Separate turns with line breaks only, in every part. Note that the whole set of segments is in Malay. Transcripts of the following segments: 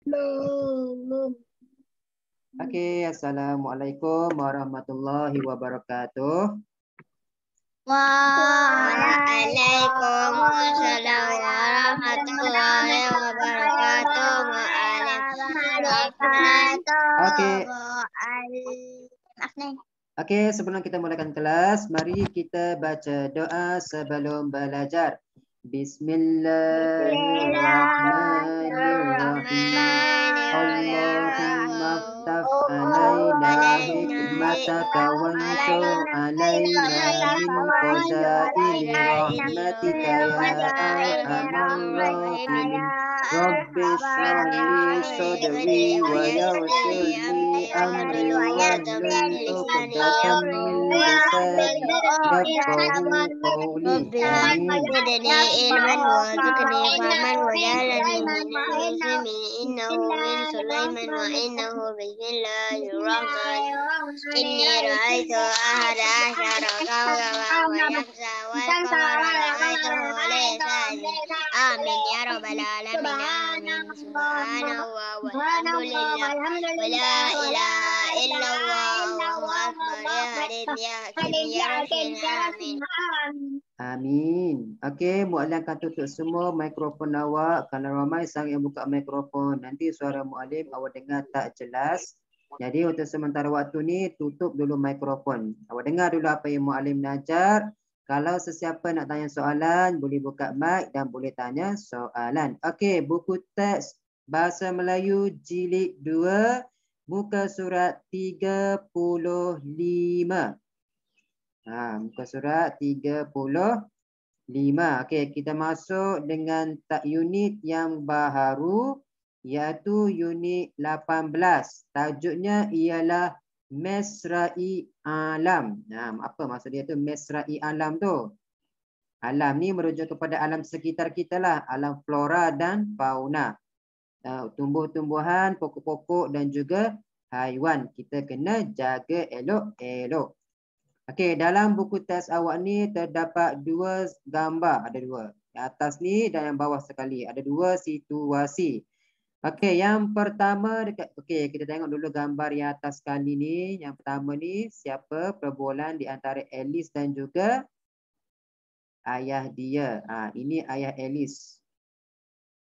Belum.
Okey, assalamualaikum warahmatullahi wabarakatuh.
Waalaikumsalam warahmatullahi wabarakatuh.
Okey.
Maaf nih.
Okey, sebelum kita mulakan kelas, mari kita baca doa sebelum belajar. Bismillahirrahmanirrahim. Allahumma ftah alaina hikmataka wansur alaina min khazaini rahmatika ya arhamar rahimin. Rabbi shrah li sadri wa yassir li amri wahlul 'uqdatam min lisani yafqahu qawli. Amin.
زدني علما وارزقني فهما وجعلني من المسلمين إنه من سليمان وإنه بسم الله الرحمن الرحيم إني رأيت أحد عشر كوكبا والشمس والقمر رأيته لي ساجدا آمين يا رب العالمين آمين سبحان الله والحمد لله ولا إله إلا الله والله أكبر يا حليم يا حكيم يا رشيد آمين.
Amin. Okey, muallim akan tutup semua mikrofon awak. Kerana ramai sangat yang buka mikrofon. Nanti suara muallim awak dengar tak jelas. Jadi untuk sementara waktu ni tutup dulu mikrofon. Awak dengar dulu apa yang muallim ajar. Kalau sesiapa nak tanya soalan, boleh buka mic dan boleh tanya soalan. Okey, buku teks Bahasa Melayu Jilid 2, muka surat 35. Muka surat 35. Okey, kita masuk dengan unit yang baru iaitu unit 18. Tajuknya ialah Mesra'i Alam. Apa maksud dia tu Mesra'i Alam tu? Alam ni merujuk kepada alam sekitar kita lah, alam flora dan fauna. Tumbuh-tumbuhan, pokok-pokok dan juga haiwan. Kita kena jaga elok-elok. Okey, dalam buku teks awak ni terdapat dua gambar, ada dua. Yang atas ni dan yang bawah sekali, ada dua situasi. Okey, yang pertama okey, kita tengok dulu gambar yang atas sekali ni. Yang pertama ni siapa perbualan di antara Alice dan juga ayah dia. Ini ayah Alice.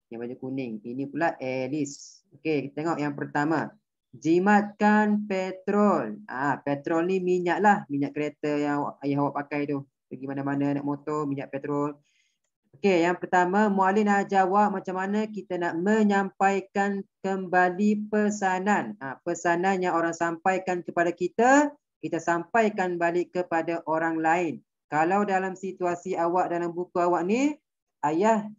Yang baju kuning. Ini pula Alice. Okey, kita tengok yang pertama. Jimatkan petrol. Petrol ni minyak lah. Minyak kereta yang ayah awak pakai tu. Pergi mana-mana naik motor, minyak petrol. Okey, yang pertama, muallim nak ajar awak macam mana kita nak menyampaikan kembali pesanan. Pesanan yang orang sampaikan kepada kita, kita sampaikan balik kepada orang lain. Kalau dalam situasi awak dalam buku awak ni, ayah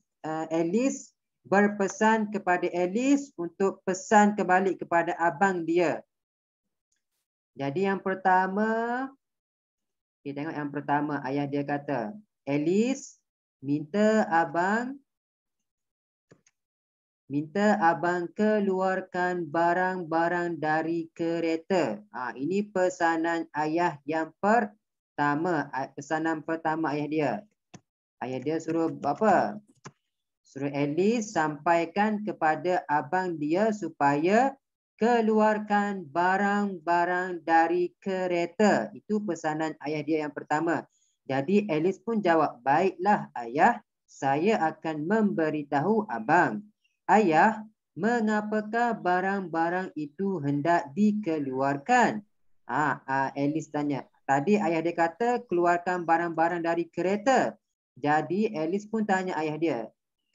Alice berpesan kepada Alice untuk pesan kembali kepada abang dia. Jadi yang pertama, kita tengok yang pertama, ayah dia kata, Alice, minta abang keluarkan barang-barang dari kereta. Ini pesanan ayah yang pertama. Pesanan pertama ayah dia. Ayah dia suruh apa? Suruh Alice sampaikan kepada abang dia supaya keluarkan barang-barang dari kereta. Itu pesanan ayah dia yang pertama. Jadi Alice pun jawab, baiklah ayah, saya akan memberitahu abang. Ayah, mengapakah barang-barang itu hendak dikeluarkan? Alice tanya. Tadi ayah dia kata keluarkan barang-barang dari kereta. Jadi Alice pun tanya ayah dia,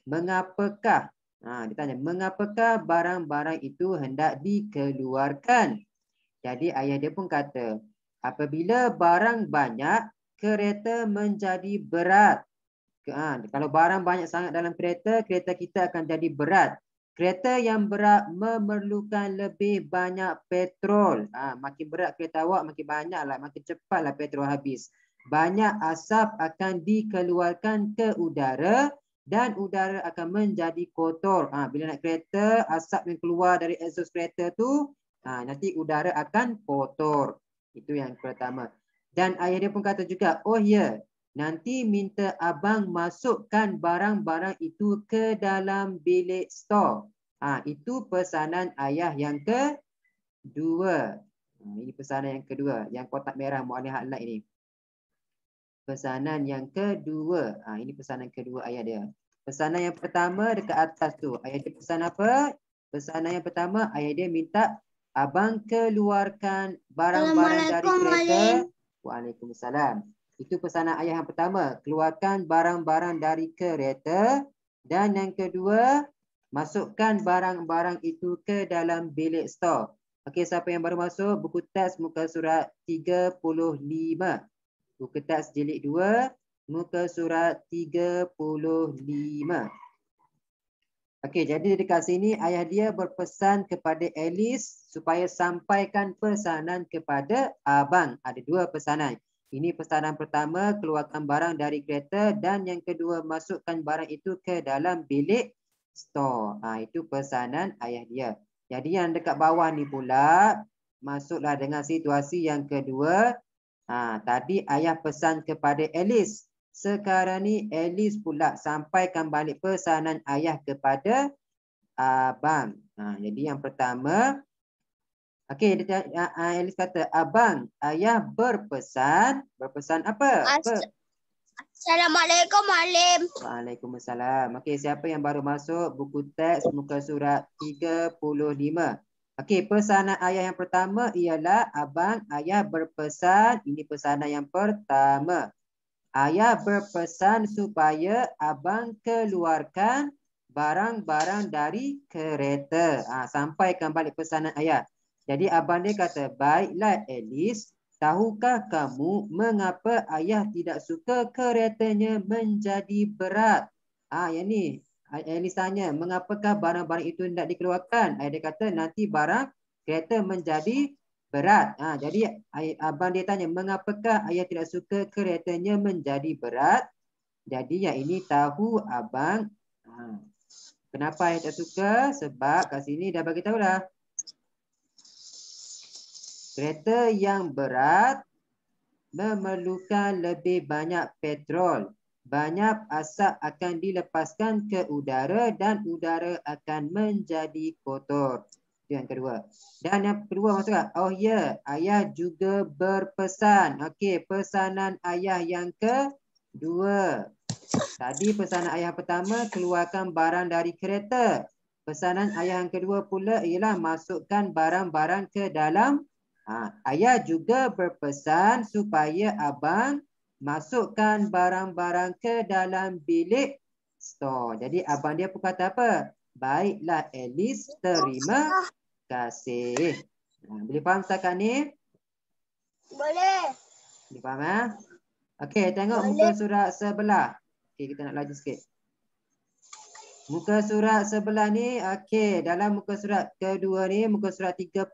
mengapakah? Dia tanya, mengapakah barang-barang itu hendak dikeluarkan? Jadi ayah dia pun kata, apabila barang banyak, kereta menjadi berat. Kalau barang banyak sangat dalam kereta, kereta kita akan jadi berat. Kereta yang berat memerlukan lebih banyak petrol. Makin berat kereta awak, makin banyaklah, makin cepatlah petrol habis. Banyak asap akan dikeluarkan ke udara dan udara akan menjadi kotor. Bila naik kereta, asap yang keluar dari exhaust kereta tu, nanti udara akan kotor. Itu yang pertama. Dan ayah dia pun kata juga, oh ya, nanti minta abang masukkan barang-barang itu ke dalam bilik stor. Itu pesanan ayah yang kedua. Ini pesanan yang kedua. Yang kotak merah mu'alif highlight ini. Pesanan yang kedua. Ini pesanan kedua ayah dia. Pesanan yang pertama dekat atas tu. Ayah dia pesan apa? Pesanan yang pertama ayah dia minta abang keluarkan barang-barang dari kereta. Waalaikumsalam. Itu pesanan ayah yang pertama. Keluarkan barang-barang dari kereta. Dan yang kedua, masukkan barang-barang itu ke dalam bilik stor. Okey, siapa yang baru masuk? Buku teks muka surat 35. Buku teks jilid 2, muka surat 35. Okey, jadi dekat sini ayah dia berpesan kepada Alice supaya sampaikan pesanan kepada abang. Ada dua pesanan. Ini pesanan pertama, keluarkan barang dari kereta, dan yang kedua, masukkan barang itu ke dalam bilik store. Itu pesanan ayah dia. Jadi yang dekat bawah ni pula, masuklah dengan situasi yang kedua. Tadi ayah pesan kepada Alice. Sekarang ni Alice pula sampaikan balik pesanan ayah kepada abang. Jadi yang pertama, okey, Alice kata, abang, ayah berpesan. Berpesan apa?
Assalamualaikum, Malim.
Waalaikumsalam. Okey, siapa yang baru masuk? Buku teks muka surat 35. Okey, pesanan ayah yang pertama ialah abang, ayah berpesan. Ini pesanan yang pertama. Ayah berpesan supaya abang keluarkan barang-barang dari kereta. Sampaikan balik pesanan ayah. Jadi abang dia kata, baiklah Alice, tahukah kamu mengapa ayah tidak suka keretanya menjadi berat? Yang ni. Alice tanya, mengapakah barang-barang itu tidak dikeluarkan? Ayah dia kata, nanti barang kereta menjadi berat. Jadi abang dia tanya, mengapakah ayah tidak suka keretanya menjadi berat? Jadi yang ini tahu abang. Kenapa ayah tak suka? Sebab kat sini dah bagi tahu dah. Kereta yang berat memerlukan lebih banyak petrol. Banyak asap akan dilepaskan ke udara dan udara akan menjadi kotor. Itu yang kedua. Dan yang kedua maksudnya, oh ya, ayah juga berpesan. Okey, pesanan ayah yang kedua. Tadi pesanan ayah pertama, keluarkan barang dari kereta. Pesanan ayah yang kedua pula ialah masukkan barang-barang ke dalam. Ayah juga berpesan supaya abang masukkan barang-barang ke dalam bilik store. Jadi abang dia pun kata apa? Baiklah Alice, terima kasih. Boleh faham setakat ni?
Boleh.
Boleh faham? Okey, tengok muka surat sebelah. Okey, kita nak laju sikit. Muka surat sebelah ni, okey, dalam muka surat kedua ni, muka surat 36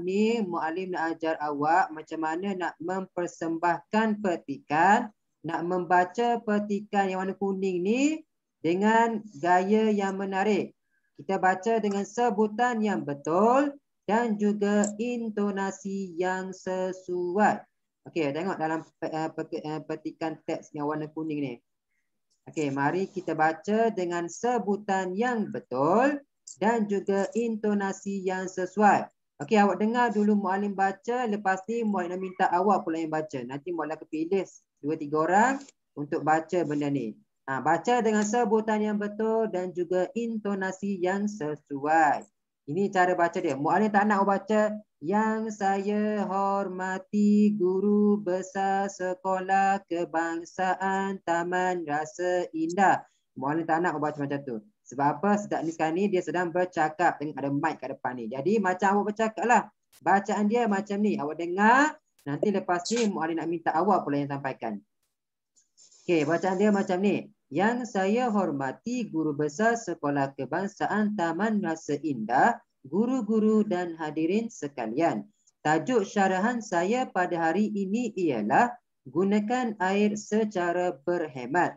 ni, muallim nak ajar awak macam mana nak mempersembahkan petikan, nak membaca petikan yang warna kuning ni dengan gaya yang menarik. Kita baca dengan sebutan yang betul dan juga intonasi yang sesuai. Okey, tengok dalam petikan teks yang warna kuning ni. Okey, mari kita baca dengan sebutan yang betul dan juga intonasi yang sesuai. Okey, awak dengar dulu muallim baca, lepas ni muallim minta awak pula yang baca. Nanti muallim akan pilih 2-3 orang untuk baca benda ni. Baca dengan sebutan yang betul dan juga intonasi yang sesuai. Ini cara baca dia. Muallim tak nak awak baca, yang saya hormati guru besar sekolah kebangsaan Taman Rasa Indah. Muallim tak nak awak baca macam tu. Sebab apa? Sedang ni sekarang ni dia sedang bercakap dengan ada mic kat depan ni. Jadi macam awak bercakap lah. Bacaan dia macam ni. Awak dengar. Nanti lepas ni muallim nak minta awak pula yang sampaikan. Okey, bacaan dia macam ni. Yang saya hormati guru besar sekolah kebangsaan Taman Rasa Indah, guru-guru dan hadirin sekalian. Tajuk syarahan saya pada hari ini ialah gunakan air secara berhemat.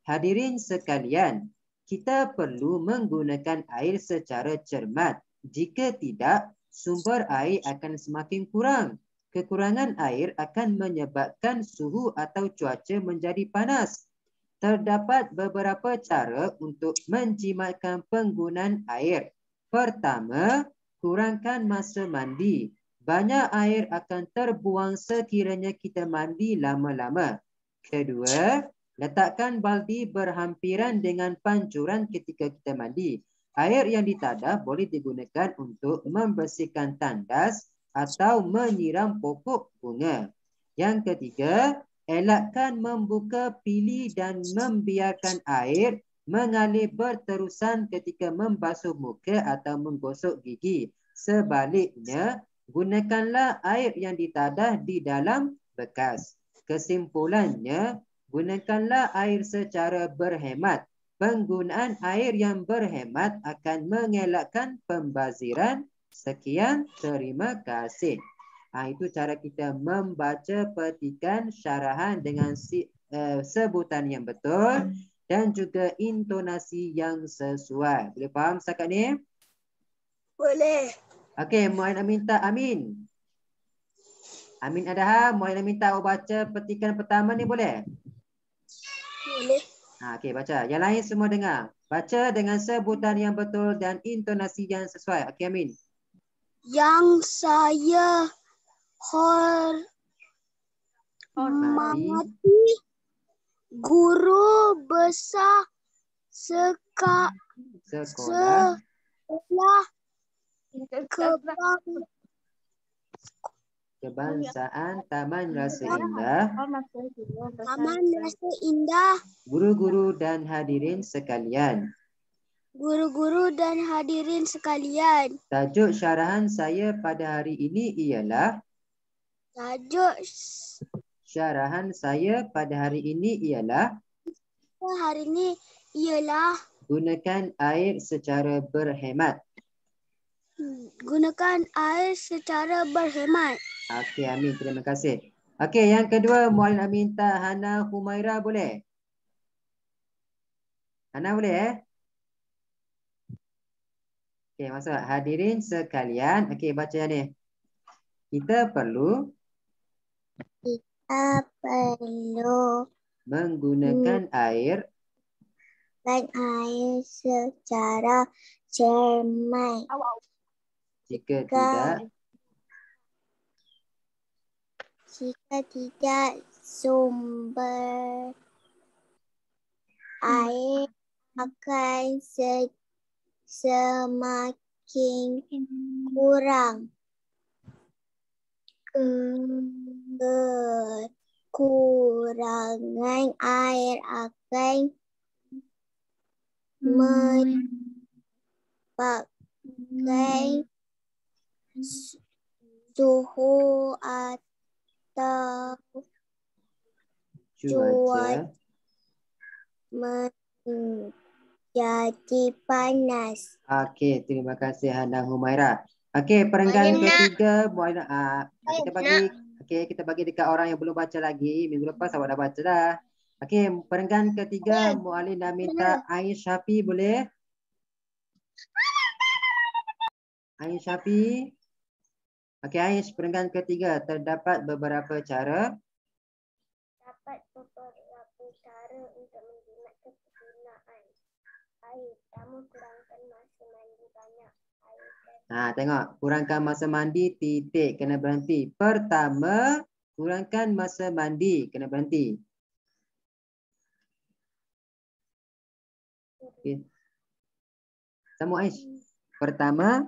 Hadirin sekalian, kita perlu menggunakan air secara cermat. Jika tidak, sumber air akan semakin kurang. Kekurangan air akan menyebabkan suhu atau cuaca menjadi panas. Terdapat beberapa cara untuk menjimatkan penggunaan air. Pertama, kurangkan masa mandi. Banyak air akan terbuang sekiranya kita mandi lama-lama. Kedua, letakkan baldi berhampiran dengan pancuran ketika kita mandi. Air yang ditadah boleh digunakan untuk membersihkan tandas atau menyiram pokok bunga. Yang ketiga, elakkan membuka pili dan membiarkan air mengalir berterusan ketika membasuh muka atau menggosok gigi. Sebaliknya, gunakanlah air yang ditadah di dalam bekas. Kesimpulannya, gunakanlah air secara berhemat. Penggunaan air yang berhemat akan mengelakkan pembaziran. Sekian, terima kasih. Itu cara kita membaca petikan syarahan dengan sebutan yang betul dan juga intonasi yang sesuai. Boleh faham setakat ni?
Boleh.
Okey, Muhammad minta Amin. Amin Adha, Muhammad minta awak baca petikan pertama ni boleh?
Boleh.
Okey, baca. Yang lain semua dengar. Baca dengan sebutan yang betul dan intonasi yang sesuai. Okey, Amin.
Yang saya hormati guru besar sekolah
kebangsaan Taman Rasa Indah,
Taman Rasa Indah,
guru-guru dan hadirin sekalian.
guru-guru dan hadirin sekalian.
Tajuk syarahan saya pada hari ini ialah gunakan air secara berhemat. Okey, Amin. Terima kasih. Okey, yang kedua, Muhammad Amin minta Hana Humaira boleh? Hana boleh? Okey, masuk. Hadirin sekalian. Okey, baca yang ni. Kita perlu menggunakan air
secara cermat.
Jika
tidak sumber air akan semakin kurang. Kekurangan air akan menyebabkan suhu atau cuaca menjadi panas.
Okey, terima kasih Hana Humaira. Okey, perenggan ketiga kita bagi dekat orang yang belum baca lagi. Minggu lepas awak dah baca dah. Okey, perenggan ketiga Muallim dah minta Aish Syafi boleh? Aish Syafi. Okey, Aish, perenggan ketiga terdapat beberapa cara.
Untuk menjimatkan penggunaan air. Pertama, kurangkan masa mandi banyak air.
Tengok. Kurangkan masa mandi, titik. Kena berhenti. Pertama, kurangkan masa mandi. Kena berhenti. Okay. Sama Aish. Pertama,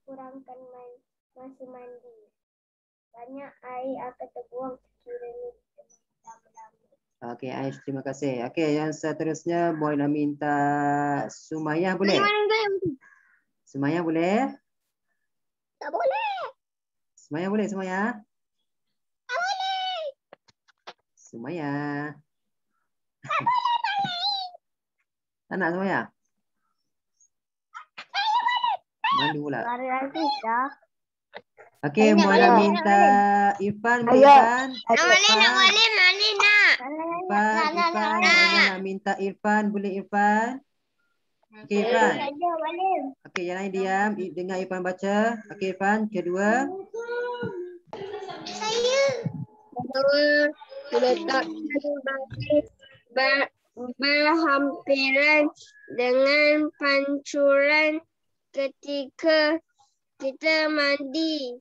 kurangkan masa mandi. Banyak air akan terbuang sekiranya lama-lama.
Okey, Aish, terima kasih. Okey, yang seterusnya boleh nak minta Sumayah boleh? Sumayah boleh?
Tak boleh.
Sumayah boleh, Sumayah?
Tak boleh.
Sumayah. Tak nak Sumayah? Malu pula. Okey, boleh minta Irfan boleh Irfan?
Boleh nak.
Irfan, nak minta Irfan boleh Irfan? Okey Irfan. Okey, yang lain diam, dengar Irfan baca. Okey Irfan, kedua.
Saya. Letakkan berhampiran dengan pancuran ketika kita mandi.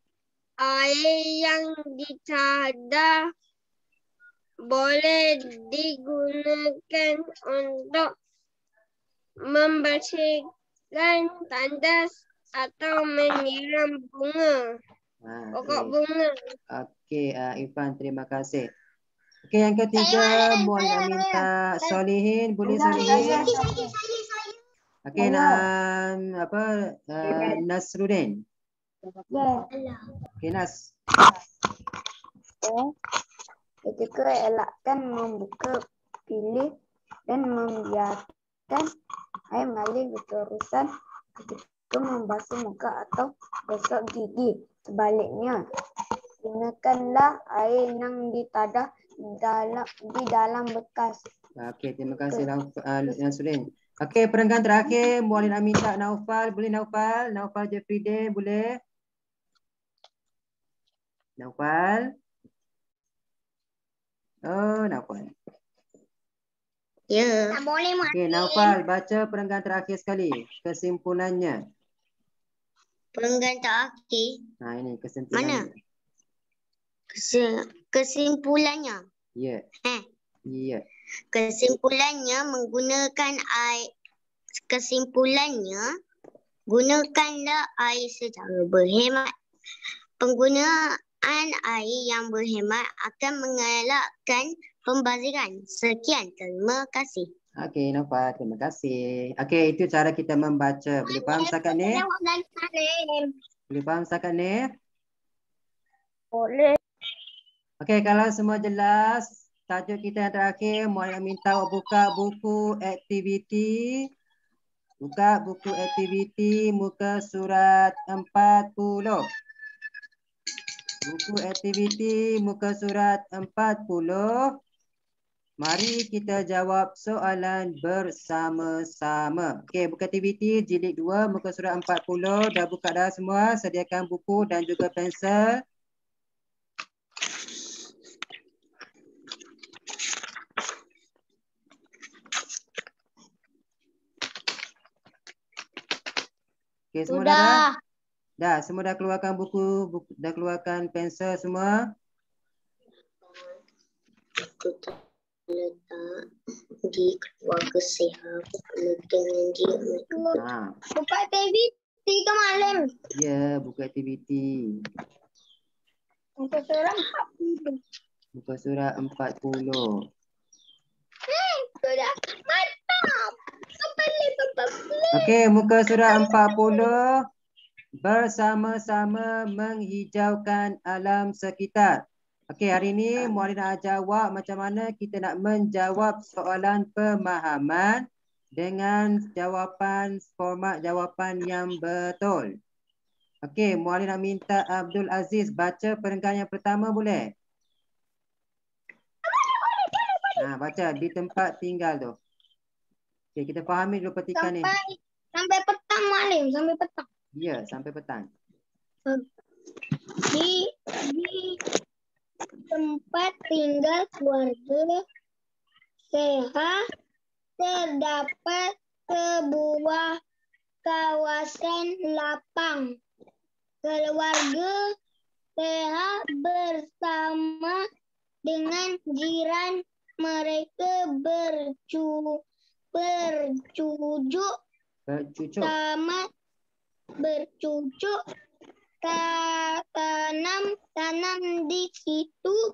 Air yang ditadah boleh digunakan untuk membersihkan tandas atau menyiram bunga. Pokok bunga.
Okey, Irfan, terima kasih. Okey, yang ketiga, boleh minta Solihin, boleh Solihin? Okey, Nasruddin. Okey, Nas.
Ketika elakkan membuka, pilih dan membiarkan air mengalir berterusan ketika membasuh muka atau gosok gigi. Sebaliknya, gunakanlah air yang ditadah di dalam bekas.
Okey, terima kasih Nasruddin. Okey, perenggan terakhir, boleh nak minta Naufal, boleh Naufal? Naufal Jeffrey boleh? Naufal? Oh, Naufal.
Ya.
Tak boleh
Okey, Naufal, baca perenggan terakhir sekali. Kesimpulannya.
Perenggan terakhir.
Ini kesimpulannya.
Mana? Kesimpulannya.
Ya. Ya.
Kesimpulannya menggunakan air. Kesimpulannya, gunakanlah air secara berhemat. Penggunaan air yang berhemat akan mengelakkan pembaziran. Sekian, terima kasih.
Okey, Naufal, terima kasih. Okey, itu cara kita membaca. Boleh faham setakat ni? Boleh faham setakat ni?
Boleh.
Okey, kalau semua jelas, tajuk kita yang terakhir, mohon minta buka buku aktiviti. Buka buku aktiviti muka surat 40. Buku aktiviti muka surat 40. Mari kita jawab soalan bersama-sama. Okey, buku aktiviti jilid 2 muka surat 40. Dah buka dah semua. Sediakan buku dan juga pensel. Okey, semua dah? Dah, semua dah keluarkan buku, dah keluarkan pensel semua?
Aku tak letak di keluarga sihat. Dengan dia.
Buka aktiviti ke malam?
Ya, buku aktiviti.
Muka surat 40.
Muka surat 40.
Sudah mantap.
Okey, muka surat 40. Bersama-sama menghijaukan alam sekitar. Okey, hari ini Muallim nak jawab macam mana kita nak menjawab soalan pemahaman dengan jawapan format jawapan yang betul. Okey, Muallim nak minta Abdul Aziz baca perenggan yang pertama boleh? Baca di tempat tinggal tu. Okey, kita fahami dulu petikan ni.
Sampai petang Muallim, sampai petang.
Ya, sampai petang.
Di tempat tinggal keluarga sehat terdapat sebuah kawasan lapang. Keluarga sehat bersama dengan jiran mereka bercucuk tanam di situ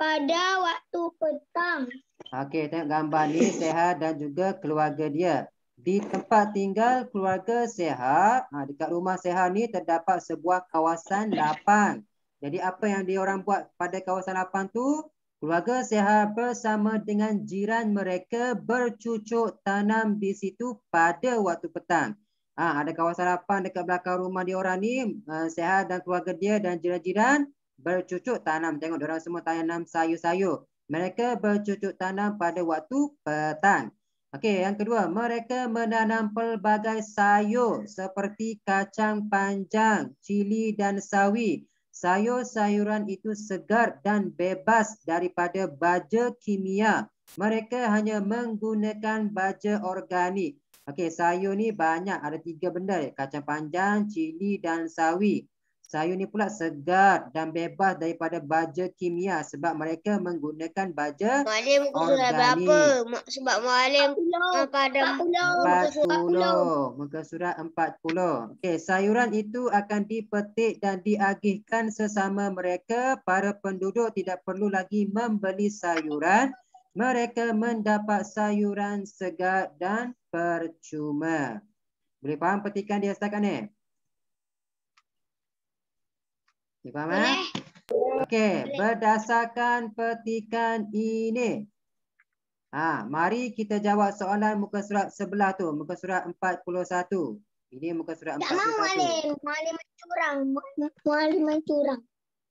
pada waktu petang.
Okey, tengok gambar ni sehat dan juga keluarga dia. Di tempat tinggal keluarga sehat, dekat rumah sehat ni terdapat sebuah kawasan lapang. Jadi apa yang dia orang buat pada kawasan lapang tu? Keluarga sehat bersama dengan jiran mereka bercucuk tanam di situ pada waktu petang. Ada kawasan lapang dekat belakang rumah dia orang ni, sehat dan keluarga dia dan jiran-jiran bercucuk tanam. Tengok diorang semua tanam sayur-sayur. Mereka bercucuk tanam pada waktu petang. Okey, yang kedua, mereka menanam pelbagai sayur seperti kacang panjang, cili dan sawi. Sayur-sayuran itu segar dan bebas daripada baja kimia Mereka hanya menggunakan baja organik. Okey, sayur ni banyak. Ada 3 benda. Kacang panjang, cili dan sawi. Sayur ni pula segar dan bebas daripada baja kimia sebab mereka menggunakan baja
Mualim muka surat berapa?
organik.
Sebab Mualim pada muka surat
40. Muka surat 40. Okey, sayuran itu akan dipetik dan diagihkan sesama mereka. Para penduduk tidak perlu lagi membeli sayuran. Mereka mendapat sayuran segar dan percuma. Boleh faham petikan dia setakat ni? Boleh faham?
Boleh.
Okey, berdasarkan petikan ini. Mari kita jawab soalan muka surat sebelah tu, muka surat 41. Ini muka surat 41.
Tak mau Mualim mencurang. Mualim mencurang.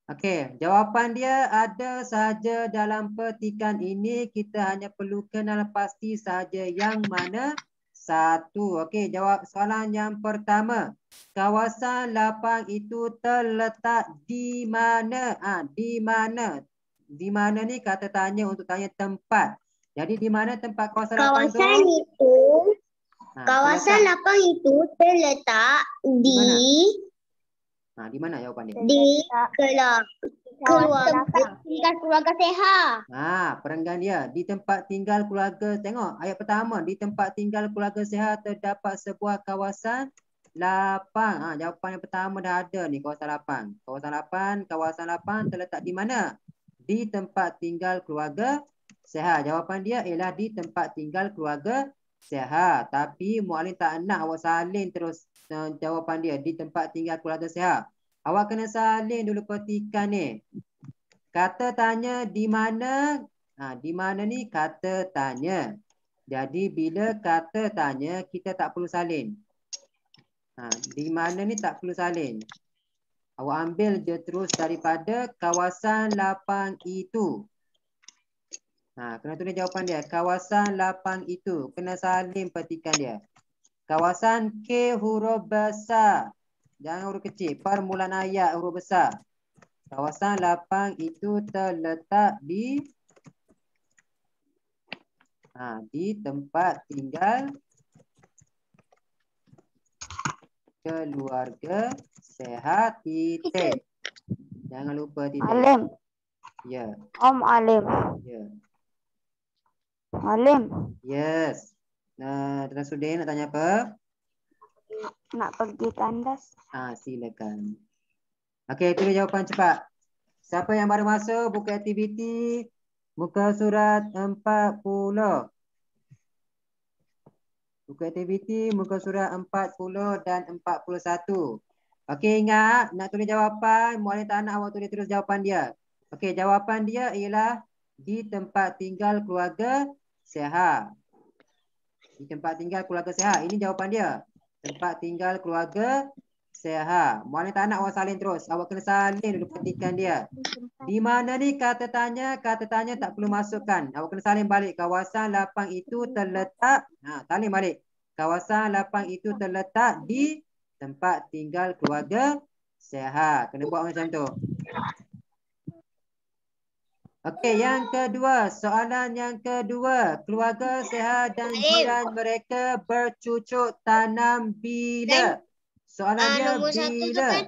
Okey, jawapan dia ada sahaja dalam petikan ini. Kita hanya perlu kenal pasti sahaja yang mana satu. Okey, jawab soalan yang pertama. Kawasan lapang itu terletak di mana? Di mana? Di mana ni kata tanya untuk tanya tempat. Jadi di mana tempat kawasan lapang tu?
Kawasan lapang itu terletak di
di mana jawapan dia?
Di keluarga sehat.
Perenggan dia. Di tempat tinggal keluarga. Tengok ayat pertama. Di tempat tinggal keluarga sehat terdapat sebuah kawasan lapang. Jawapan yang pertama dah ada ni, kawasan lapang. Kawasan lapang terletak di mana? Di tempat tinggal keluarga sehat. Jawapan dia ialah di tempat tinggal keluarga sehat. Tapi Mualim tak nak awak salin terus jawapan dia di tempat tinggal keluarga sehat. Awak kena salin dulu petikan ni. Kata tanya di mana? Di mana ni kata tanya. Jadi bila kata tanya kita tak perlu salin. Di mana ni tak perlu salin. Awak ambil je terus daripada kawasan lapang itu. Kena tulis jawapan dia. Kawasan lapang itu. Kena salin petikan dia. Kawasan K huruf besar. Jangan huruf kecil. Permulaan ayat huruf besar. Kawasan lapang itu terletak di tempat tinggal keluarga sehat titik. Jangan lupa titik.
Alim.
Ya.
Om Alim.
Ya.
Alim.
Yes. Tuan Sudin nak tanya apa?
Nak pergi tandas.
Silakan. Okey, tulis jawapan cepat. Siapa yang baru masuk buku aktiviti muka surat 40. Buku aktiviti muka surat 40 dan 41. Okey, ingat nak tulis jawapan, Mualim tak nak awak tulis terus jawapan dia. Okey, jawapan dia ialah di tempat tinggal keluarga sehat. Di tempat tinggal keluarga sehat. Ini jawapan dia. Tempat tinggal keluarga sehat. Mualim tak nak awak salin terus. Awak kena salin dulu petikan dia. Di mana ni kata tanya tak perlu masukkan. Awak kena salin balik. Kawasan lapang itu terletak. Salin balik. Kawasan lapang itu terletak di tempat tinggal keluarga sehat. Kena buat macam tu. Okey, yang kedua. Soalan yang kedua. Keluarga sehat dan jiran mereka bercucuk tanam bila? Soalan dia
nombor
bila?
satu tu kan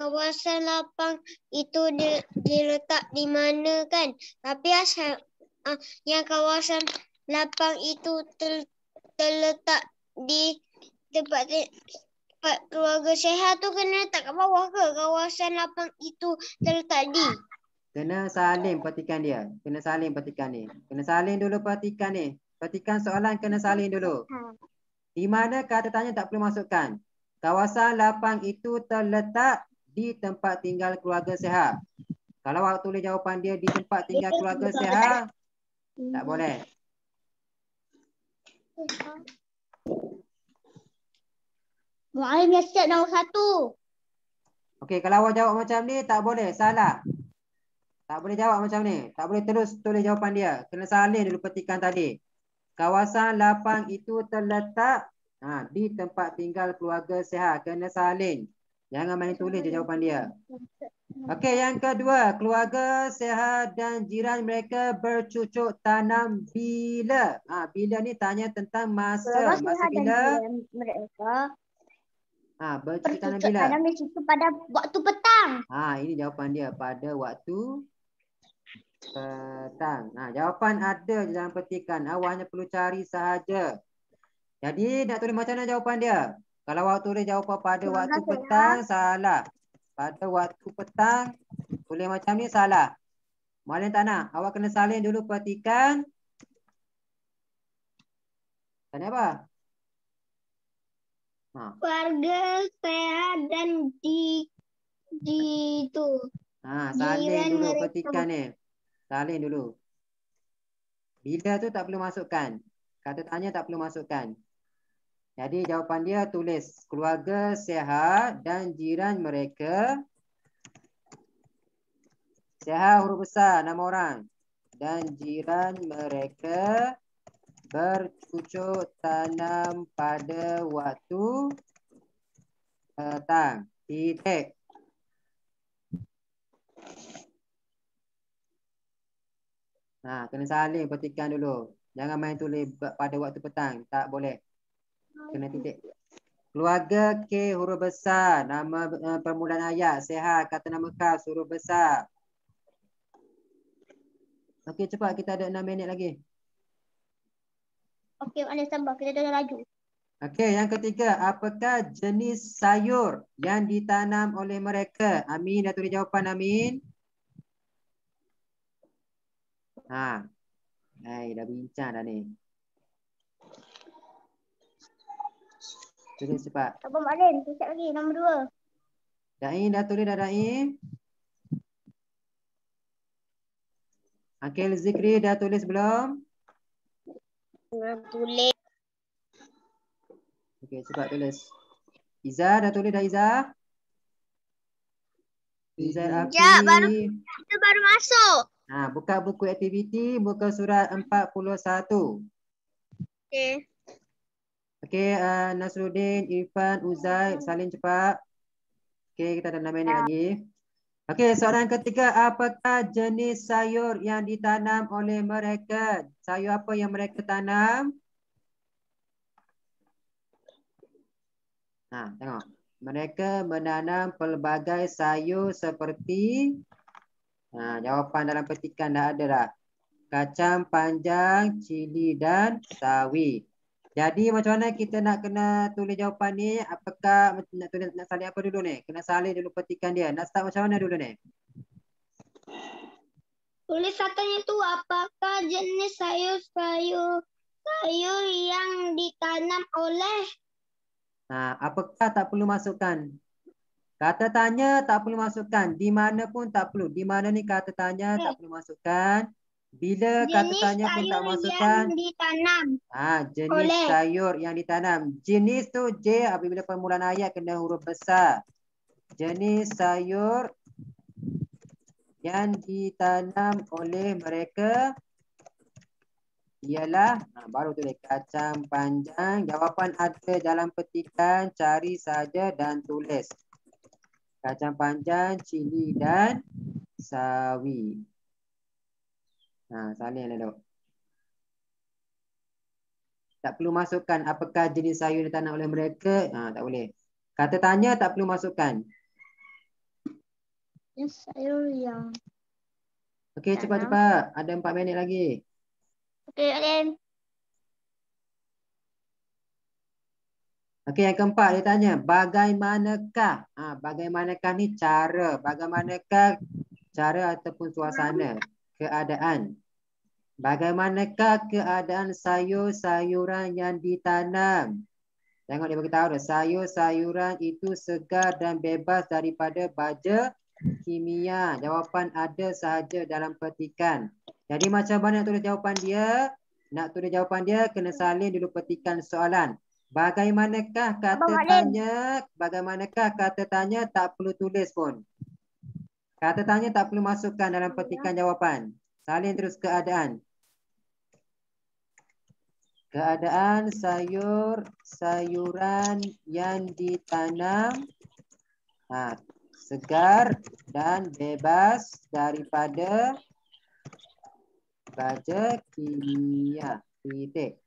kawasan lapang itu diletak di mana kan? Tapi asal yang kawasan lapang itu terletak di tempat keluarga sehat tu kena letak kat bawah ke? Kawasan lapang itu terletak di.
Kena salin petikan dia. Kena salin petikan ni. Kena salin dulu petikan ni. Petikan soalan kena salin dulu. Di mana kata tanya tak perlu masukkan. Kawasan lapang itu terletak di tempat tinggal keluarga sehat. Kalau awak tulis jawapan dia di tempat tinggal keluarga sehat, tak boleh.
Mualim dah siap nombor 1.
Okey, kalau awak jawab macam ni, tak boleh. Salah. Tak boleh jawab macam ni. Tak boleh terus tulis jawapan dia. Kena salin dulu petikan tadi. Kawasan lapang itu terletak di tempat tinggal keluarga sehat. Kena salin. Jangan main tulis je jawapan dia. Okey, yang kedua, keluarga sehat dan jiran mereka bercucuk tanam bila? Bila ni tanya tentang masa.
Keluarga
Masa
sehat dan
bila?
jiran mereka
Bercucuk tanam
bercucuk
bila?
tanam di situ pada waktu petang.
Ini jawapan dia, pada waktu petang. Jawapan ada di dalam petikan. Awak hanya perlu cari sahaja. Jadi nak tulis macam mana jawapan dia? Kalau awak tulis jawapan pada
Keluarga
waktu
sehat.
petang, salah. Pada waktu petang, tulis macam ni salah. Muallim tak nak. Awak kena salin dulu petikan. Tanya apa?
Keluarga sehat dan itu.
Salin
Jiran
dulu
mereka.
petikan ni. Salin dulu. Bila tu tak perlu masukkan. Kata tanya tak perlu masukkan. Jadi jawapan dia tulis keluarga sehat dan jiran mereka. Sehat huruf besar nama orang. Dan jiran mereka bercucuk tanam pada waktu petang. Titik. Kena salin petikan dulu. Jangan main tulis pada waktu petang. Tak boleh. Kena titik. Keluarga K huruf besar. Nama permulaan ayat. Sehat. Kata nama khas huruf besar. Okey, cepat. Kita ada 6 minit lagi.
Okey, anda sabar. Kita dah laju.
Okey, yang ketiga. Apakah jenis sayur yang ditanam oleh mereka? Amin, dah tulis jawapan Amin. Dah bincang dah ni. Tulis cepat.
Abang Maklin, tulis lagi. Nombor 2.
Dain dah tulis dah Dain. Akil Zikri dah tulis belum?
Tulis.
Okey, cepat tulis. Iza dah tulis dah Iza? Iza Afi.
Kita baru masuk.
Buka buku aktiviti, buka surat 41.
Okey.
Okey, Nasruddin, Irfan, Uzaid, salin cepat. Okey, kita ada 6 minit lagi. Okey, soalan ketiga, apakah jenis sayur yang ditanam oleh mereka? Sayur apa yang mereka tanam? Tengok. Mereka menanam pelbagai sayur seperti jawapan dalam petikan dah ada dah. Kacang panjang, cili dan sawi. Jadi macam mana kita nak kena tulis jawapan ni? Apakah nak salin apa dulu ni? Kena salin dulu petikan dia. Nak start macam mana dulu ni?
Tulis katanya tu apakah jenis sayur yang ditanam oleh.
Apakah tak perlu masukkan? Kata tanya tak perlu masukkan. Di mana pun tak perlu. Di mana ni kata tanya tak perlu masukkan. Bila kata tanya pun tak masukkan.
Jenis sayur yang ditanam.
Jenis sayur yang ditanam. Jenis tu J apabila permulaan ayat kena huruf besar. Jenis sayur yang ditanam oleh mereka ialah baru tulis kacang panjang. Jawapan ada dalam petikan, cari saja dan tulis. Kacang panjang, cili dan sawi. Salin dulu. Tak perlu masukkan apakah jenis sayur yang ditanam oleh mereka. Tak boleh. Kata tanya tak perlu masukkan.
Jenis sayur yang.
Okey, cepat-cepat. Ada 4 minit lagi.
Okey, Alim.
Okey, yang keempat dia tanya, bagaimanakah? Bagaimanakah ni cara? Bagaimanakah cara ataupun suasana? Keadaan. Bagaimanakah keadaan sayur-sayuran yang ditanam? Tengok dia beritahu dah, sayur-sayuran itu segar dan bebas daripada baja kimia. Jawapan ada sahaja dalam petikan. Jadi macam mana nak tulis jawapan dia? Nak tulis jawapan dia kena salin dulu petikan soalan. Bagaimanakah kata tanya? Bagaimanakah kata tanya tak perlu tulis pun. Kata tanya tak perlu masukkan dalam petikan jawapan. Salin terus keadaan. Keadaan sayur-sayuran yang ditanam segar dan bebas daripada baja kimia. Titik.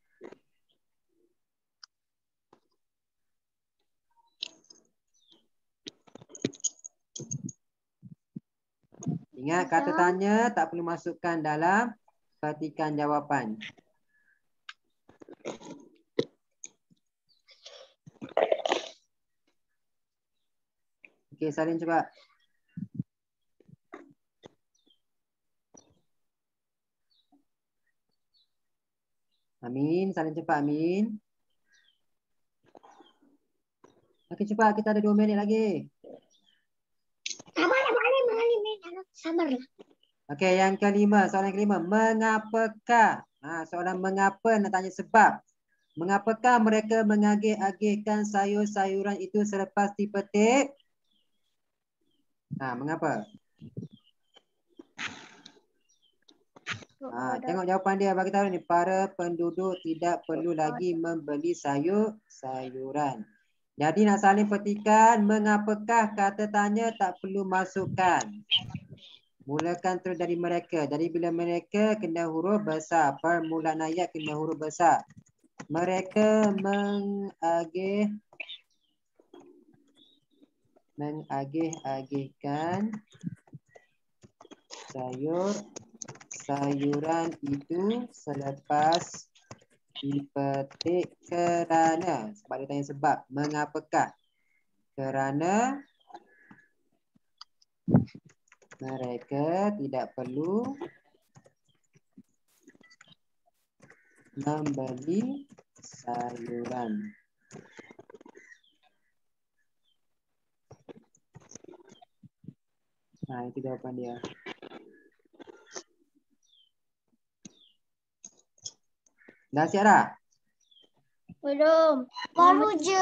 Ingat kata tanya tak perlu masukkan dalam petikan jawapan. Okey, salin cuba. Amin, salin cepat Amin. Okey, cepat, kita ada 2 minit lagi.
Sabarlah.
Okey, yang kelima, soalan kelima. Mengapakah? Soalan mengapa nak tanya sebab. Mengapakah mereka mengagih-agihkan sayur-sayuran itu selepas dipetik? Mengapa? Tengok jawapan dia, bagi tahu ni. Para penduduk tidak perlu lagi membeli sayur-sayuran. Jadi nak salin petikan, mengapakah kata tanya tak perlu masukkan. Mulakan terus dari mereka. Jadi bila mereka kena huruf besar. Permulaan ayat kena huruf besar. Mereka mengagih-agihkan sayuran itu selepas dipetik kerana. Sebab dia tanya sebab. Mengapakah? Kerana mereka tidak perlu membeli sayuran. Itu jawapan dia. Dah siap dah?
Belum. Baru je.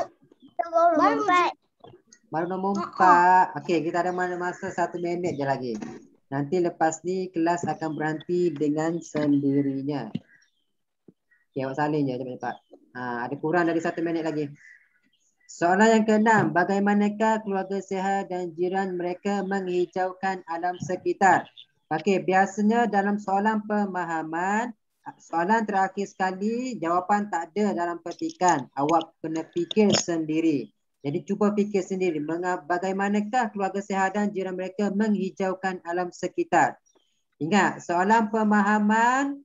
Baru nombor 4. Okey, kita ada masa 1 minit je lagi. Nanti lepas ni kelas akan berhenti dengan sendirinya. Okey, awak salin je cepat-cepat. Ada kurang dari 1 minit lagi. Soalan yang ke-6. Bagaimanakah keluarga sihat dan jiran mereka menghijaukan alam sekitar? Okey, biasanya dalam soalan pemahaman, soalan terakhir sekali jawapan tak ada dalam petikan. Awak kena fikir sendiri. Jadi cuba fikir sendiri. Bagaimanakah keluarga sihat dan jiran mereka menghijaukan alam sekitar? Ingat, soalan pemahaman,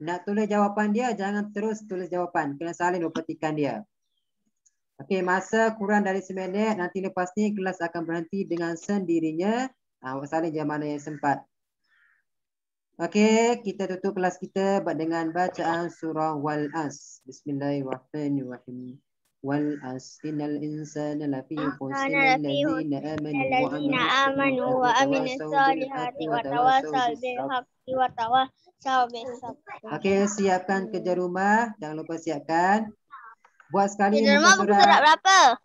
nak tulis jawapan dia, jangan terus tulis jawapan. Kena salin dulu petikan dia. Okey, masa kurang dari 1 minit. Nanti lepas ni kelas akan berhenti dengan sendirinya. Awak salin je mana yang sempat. Okey, kita tutup kelas kita dengan bacaan surah Wal-As. Bismillahirrahmanirrahim. Wal-As innal insana lafi khusr allazina amanu wa amilus solihati wa tawassaw bil haqqi wa tawassaw bis sabr. Okey, siapkan kerja rumah. Jangan lupa siapkan. Buat sekali muka surat.
Berapa?